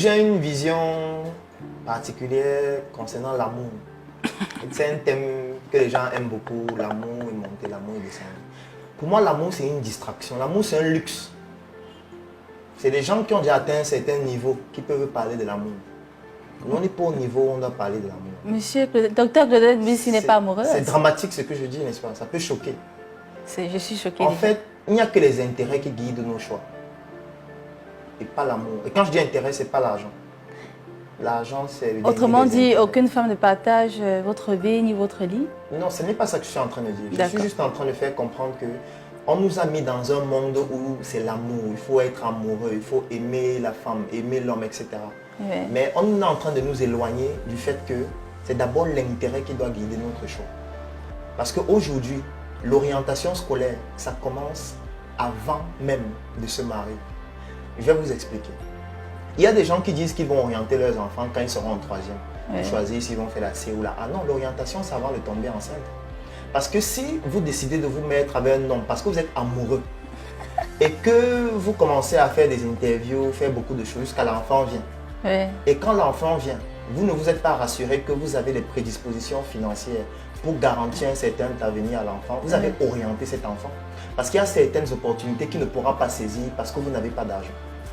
J'ai une vision particulière concernant l'amour. C'est un thème que les gens aiment beaucoup, l'amour est monté, l'amour est descendu. Pour moi, l'amour, c'est une distraction. L'amour, c'est un luxe. C'est des gens qui ont déjà atteint un certain niveau qui peuvent parler de l'amour. Nous, on n'est pas au niveau où on doit parler de l'amour. Monsieur le docteur Claudette Bissi n'est pas amoureuse. C'est dramatique ce que je dis, n'est-ce pas? Ça peut choquer. Je suis choquée. En fait, il n'y a que les intérêts qui guident nos choix. Et pas l'amour. Et quand je dis intérêt, ce n'est pas l'argent. L'argent, c'est... Autrement dit, aucune femme ne partage votre vie ni votre lit? Non, ce n'est pas ça que je suis en train de dire. Je suis juste en train de faire comprendre que on nous a mis dans un monde où c'est l'amour. Il faut être amoureux, il faut aimer la femme, aimer l'homme, etc. Oui. Mais on est en train de nous éloigner du fait que c'est d'abord l'intérêt qui doit guider notre choix. Parce qu'aujourd'hui, l'orientation scolaire, ça commence avant même de se marier. Je vais vous expliquer. Il y a des gens qui disent qu'ils vont orienter leurs enfants quand ils seront en troisième. Oui. Choisir s'ils vont faire la C ou la A. Non, l'orientation, c'est avant de tomber enceinte. Parce que si vous décidez de vous mettre avec un homme, parce que vous êtes amoureux, et que vous commencez à faire des interviews, faire beaucoup de choses jusqu'à l'enfant vient. Oui. Et quand l'enfant vient, vous ne vous êtes pas rassuré que vous avez des prédispositions financières pour garantir un certain avenir à l'enfant. Vous avez orienté cet enfant. Parce qu'il y a certaines opportunités qu'il ne pourra pas saisir parce que vous n'avez pas d'argent.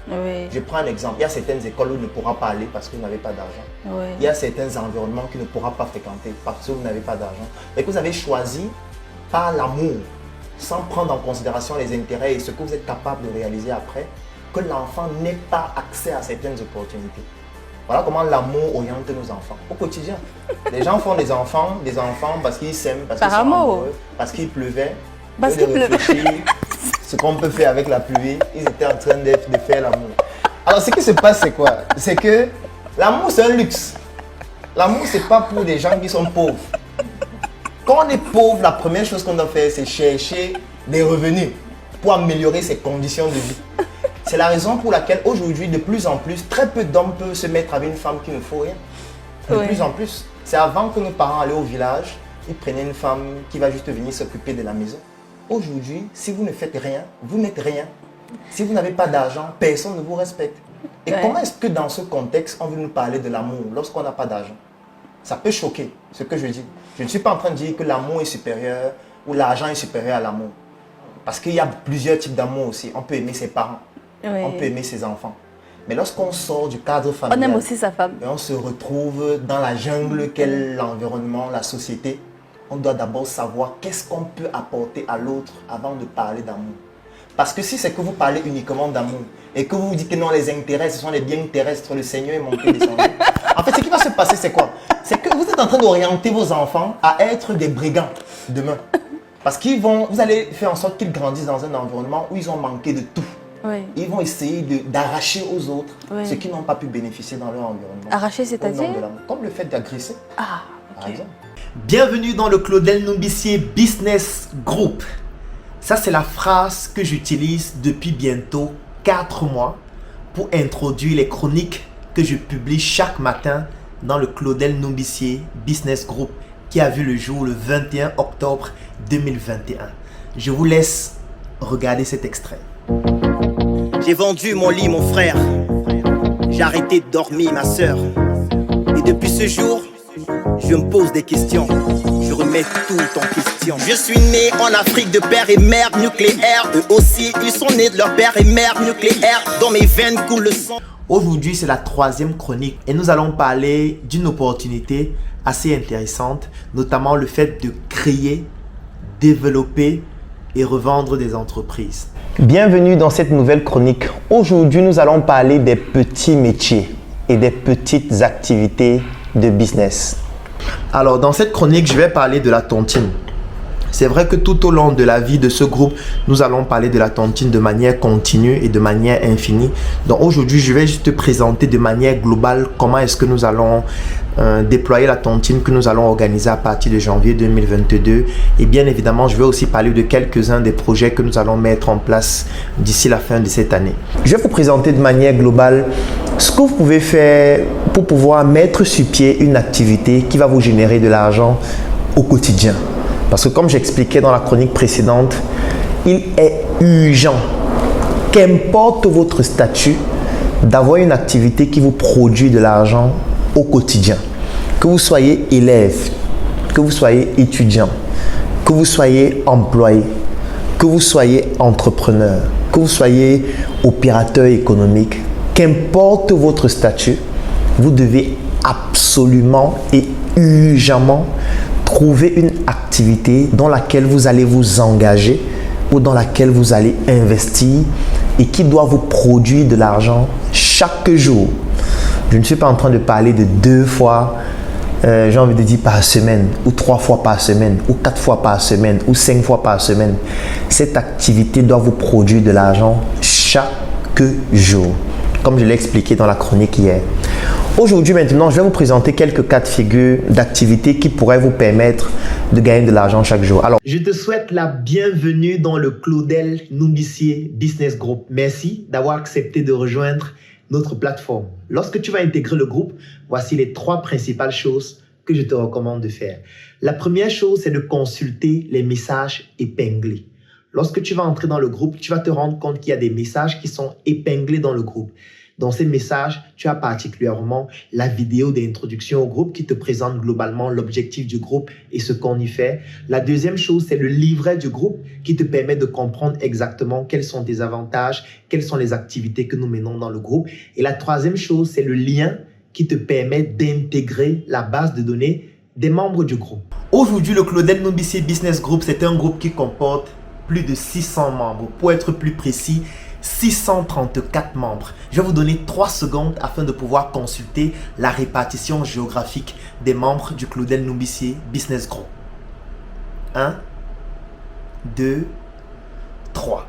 Oui. Je prends un exemple. Il y a certaines écoles où il ne pourra pas aller parce que vous n'avez pas d'argent. Oui. Il y a certains environnements qu'il ne pourra pas fréquenter parce que vous n'avez pas d'argent. Et que vous avez choisi par l'amour, sans prendre en considération les intérêts et ce que vous êtes capable de réaliser après, que l'enfant n'ait pas accès à certaines opportunités. Voilà comment l'amour oriente nos enfants au quotidien. Les gens font des enfants parce qu'ils s'aiment, parce qu'ils sont amoureux, parce qu'il pleuvait. Parce qu'il pleuvait. Ce qu'on peut faire avec la pluie, ils étaient en train de faire l'amour. Alors ce qui se passe, c'est quoi? C'est que l'amour, c'est un luxe. L'amour, c'est pas pour des gens qui sont pauvres. Quand on est pauvre, la première chose qu'on doit faire, c'est chercher des revenus pour améliorer ses conditions de vie. C'est la raison pour laquelle aujourd'hui, de plus en plus, très peu d'hommes peuvent se mettre avec une femme qui ne faut rien. De plus en plus. C'est avant que nos parents allaient au village, ils prenaient une femme qui va juste venir s'occuper de la maison. Aujourd'hui, si vous ne faites rien, vous n'êtes rien. Si vous n'avez pas d'argent, personne ne vous respecte. Et comment est-ce que dans ce contexte, on veut nous parler de l'amour lorsqu'on n'a pas d'argent? Ça peut choquer, ce que je dis. Je ne suis pas en train de dire que l'amour est supérieur ou l'argent est supérieur à l'amour. Parce qu'il y a plusieurs types d'amour aussi. On peut aimer ses parents, on peut aimer ses enfants. Mais lorsqu'on sort du cadre familial, on aime aussi sa femme. Et on se retrouve dans la jungle qu'est l'environnement, la société, on doit d'abord savoir qu'est-ce qu'on peut apporter à l'autre avant de parler d'amour. Parce que si c'est que vous parlez uniquement d'amour et que vous vous dites que non, les intérêts, ce sont les biens terrestres, le Seigneur est monté, descendu. En fait, ce qui va se passer, c'est quoi? C'est que vous êtes en train d'orienter vos enfants à être des brigands demain. Parce qu'ils vont, vous allez faire en sorte qu'ils grandissent dans un environnement où ils ont manqué de tout. Oui. Ils vont essayer d'arracher aux autres ce qu'ils n'ont pas pu bénéficier dans leur environnement. Arracher, c'est-à-dire? Comme le fait d'agresser. Ah, ok. Par exemple. Bienvenue dans le Claudel Numbissier Business Group. Ça, c'est la phrase que j'utilise depuis bientôt 4 mois pour introduire les chroniques que je publie chaque matin dans le Claudel Numbissier Business Group qui a vu le jour le 21 octobre 2021. Je vous laisse regarder cet extrait. J'ai vendu mon lit, mon frère. J'ai arrêté de dormir, ma soeur. Et depuis ce jour, je me pose des questions. Je remets tout en question. Je suis né en Afrique de père et mère nucléaire. Eux aussi, ils sont nés de leur père et mère nucléaire. Dans mes veines coule le sang. Aujourd'hui, c'est la 3e chronique et nous allons parler d'une opportunité assez intéressante, notamment le fait de créer, développer et revendre des entreprises. Bienvenue dans cette nouvelle chronique. Aujourd'hui, nous allons parler des petits métiers et des petites activités de business. Alors, dans cette chronique, je vais parler de la tontine. C'est vrai que tout au long de la vie de ce groupe, nous allons parler de la tontine de manière continue et de manière infinie. Donc aujourd'hui, je vais juste te présenter de manière globale comment est-ce que nous allons déployer la tontine que nous allons organiser à partir de janvier 2022. Et bien évidemment, je vais aussi parler de quelques-uns des projets que nous allons mettre en place d'ici la fin de cette année. Je vais vous présenter de manière globale ce que vous pouvez faire pour pouvoir mettre sur pied une activité qui va vous générer de l'argent au quotidien. Parce que comme j'expliquais dans la chronique précédente, il est urgent qu'importe votre statut, d'avoir une activité qui vous produit de l'argent au quotidien. Que vous soyez élève, que vous soyez étudiant, que vous soyez employé, que vous soyez entrepreneur, que vous soyez opérateur économique, qu'importe votre statut, vous devez absolument et urgemment trouver une activité dans laquelle vous allez vous engager ou dans laquelle vous allez investir et qui doit vous produire de l'argent chaque jour. Je ne suis pas en train de parler de 2 fois, j'ai envie de dire par semaine, ou 3 fois par semaine, ou 4 fois par semaine, ou 5 fois par semaine. Cette activité doit vous produire de l'argent chaque jour, comme je l'ai expliqué dans la chronique hier. Aujourd'hui, maintenant, je vais vous présenter quelques cas de figure d'activités qui pourraient vous permettre de gagner de l'argent chaque jour. Alors, je te souhaite la bienvenue dans le Claudel Numbissier Business Group. Merci d'avoir accepté de rejoindre notre plateforme. Lorsque tu vas intégrer le groupe, voici les 3 principales choses que je te recommande de faire. La première chose, c'est de consulter les messages épinglés. Lorsque tu vas entrer dans le groupe, tu vas te rendre compte qu'il y a des messages qui sont épinglés dans le groupe. Dans ces messages, tu as particulièrement la vidéo d'introduction au groupe qui te présente globalement l'objectif du groupe et ce qu'on y fait. La deuxième chose, c'est le livret du groupe qui te permet de comprendre exactement quels sont tes avantages, quelles sont les activités que nous menons dans le groupe. Et la troisième chose, c'est le lien qui te permet d'intégrer la base de données des membres du groupe. Aujourd'hui, le Claudel Numbissier Business Group, c'est un groupe qui comporte plus de 600 membres. Pour être plus précis, 634 membres. Je vais vous donner 3 secondes afin de pouvoir consulter la répartition géographique des membres du Claudel Numbissier Business Group. 1, 2, 3.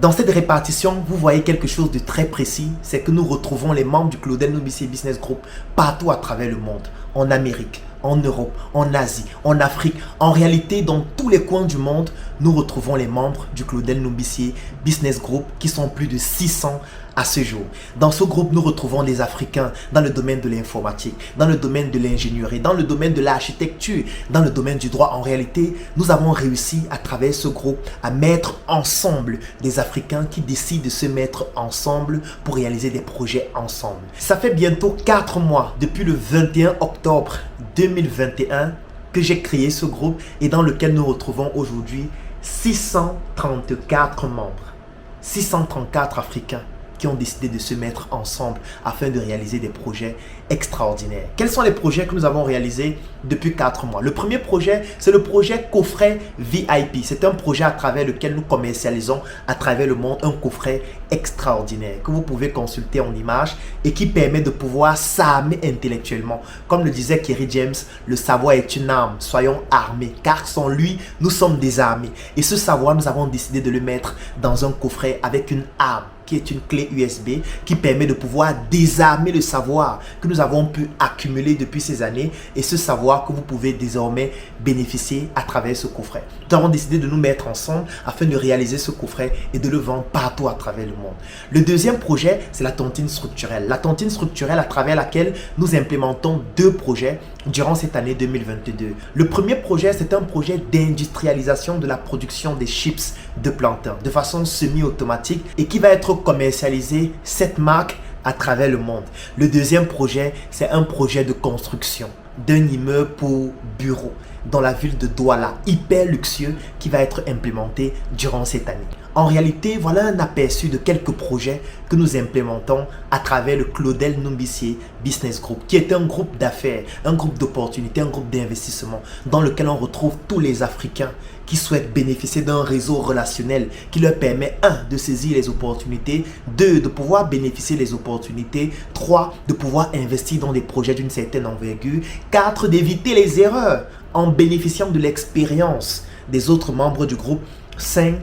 Dans cette répartition, vous voyez quelque chose de très précis, c'est que nous retrouvons les membres du Claudel Numbissier Business Group partout à travers le monde, en Amérique, en Europe, en Asie, en Afrique. En réalité, dans tous les coins du monde, nous retrouvons les membres du Claudel Numbissier Business Group qui sont plus de 600 à ce jour. Dans ce groupe, nous retrouvons des Africains dans le domaine de l'informatique, dans le domaine de l'ingénierie, dans le domaine de l'architecture, dans le domaine du droit. En réalité, nous avons réussi à travers ce groupe à mettre ensemble des Africains qui décident de se mettre ensemble pour réaliser des projets ensemble. Ça fait bientôt 4 mois depuis le 21 octobre 2021 que j'ai créé ce groupe et dans lequel nous retrouvons aujourd'hui 634 membres, 634 Africains qui ont décidé de se mettre ensemble afin de réaliser des projets extraordinaires. Quels sont les projets que nous avons réalisés depuis 4 mois? Le premier projet, c'est le projet coffret VIP. C'est un projet à travers lequel nous commercialisons à travers le monde un coffret extraordinaire que vous pouvez consulter en images et qui permet de pouvoir s'armer intellectuellement. Comme le disait Kerry James, le savoir est une arme, soyons armés, car sans lui, nous sommes désarmés. Et ce savoir, nous avons décidé de le mettre dans un coffret avec une arme qui est une clé USB qui permet de pouvoir désarmer le savoir que nous avons pu accumuler depuis ces années et ce savoir que vous pouvez désormais bénéficier à travers ce coffret. Nous avons décidé de nous mettre ensemble afin de réaliser ce coffret et de le vendre partout à travers le monde. Le deuxième projet, c'est la tontine structurelle. La tontine structurelle à travers laquelle nous implémentons 2 projets durant cette année 2022. Le premier projet, c'est un projet d'industrialisation de la production des chips de plantain de façon semi-automatique et qui va être commercialisé cette marque à travers le monde. Le deuxième projet, c'est un projet de construction d'un immeuble pour bureaux dans la ville de Douala, hyper luxueux, qui va être implémenté durant cette année. En réalité, voilà un aperçu de quelques projets que nous implémentons à travers le Claudel Numbissier Business Group, qui est un groupe d'affaires, un groupe d'opportunités, un groupe d'investissement dans lequel on retrouve tous les Africains qui souhaitent bénéficier d'un réseau relationnel qui leur permet 1. De saisir les opportunités, 2. De pouvoir bénéficier des opportunités, 3. De pouvoir investir dans des projets d'une certaine envergure, 4. D'éviter les erreurs en bénéficiant de l'expérience des autres membres du groupe, 5.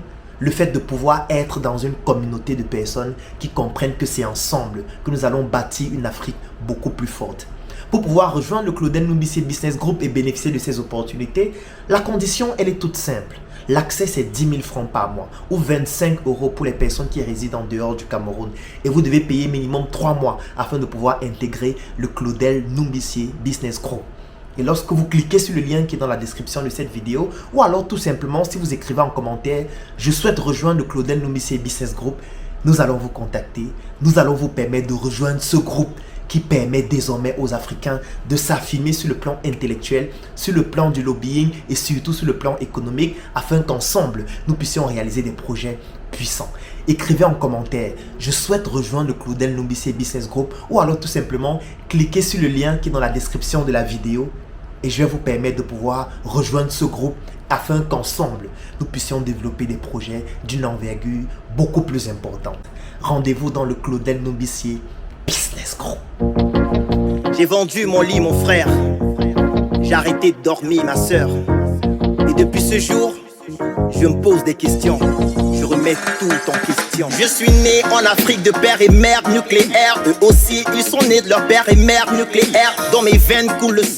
Le fait de pouvoir être dans une communauté de personnes qui comprennent que c'est ensemble que nous allons bâtir une Afrique beaucoup plus forte. Pour pouvoir rejoindre le Claudel Numbissier Business Group et bénéficier de ces opportunités, la condition, elle est toute simple. L'accès, c'est 10 000 francs par mois ou 25 € pour les personnes qui résident en dehors du Cameroun. Et vous devez payer minimum 3 mois afin de pouvoir intégrer le Claudel Numbissier Business Group. Et lorsque vous cliquez sur le lien qui est dans la description de cette vidéo, ou alors tout simplement si vous écrivez en commentaire « Je souhaite rejoindre le Claudel Numbissier Business Group », nous allons vous contacter. Nous allons vous permettre de rejoindre ce groupe qui permet désormais aux Africains de s'affirmer sur le plan intellectuel, sur le plan du lobbying et surtout sur le plan économique afin qu'ensemble, nous puissions réaliser des projets puissants. Écrivez en commentaire, je souhaite rejoindre le Claudel Ndombisi Business Group ou alors tout simplement cliquez sur le lien qui est dans la description de la vidéo et je vais vous permettre de pouvoir rejoindre ce groupe afin qu'ensemble, nous puissions développer des projets d'une envergure beaucoup plus importante. Rendez-vous dans le Claudel Ndombisi Business Group. J'ai vendu mon lit, mon frère. J'ai arrêté de dormir, ma soeur. Et depuis ce jour, je me pose des questions. Je remets tout en question. Je suis né en Afrique de père et mère nucléaire. Eux aussi, ils sont nés de leur père et mère nucléaire. Dans mes veines coule le sang.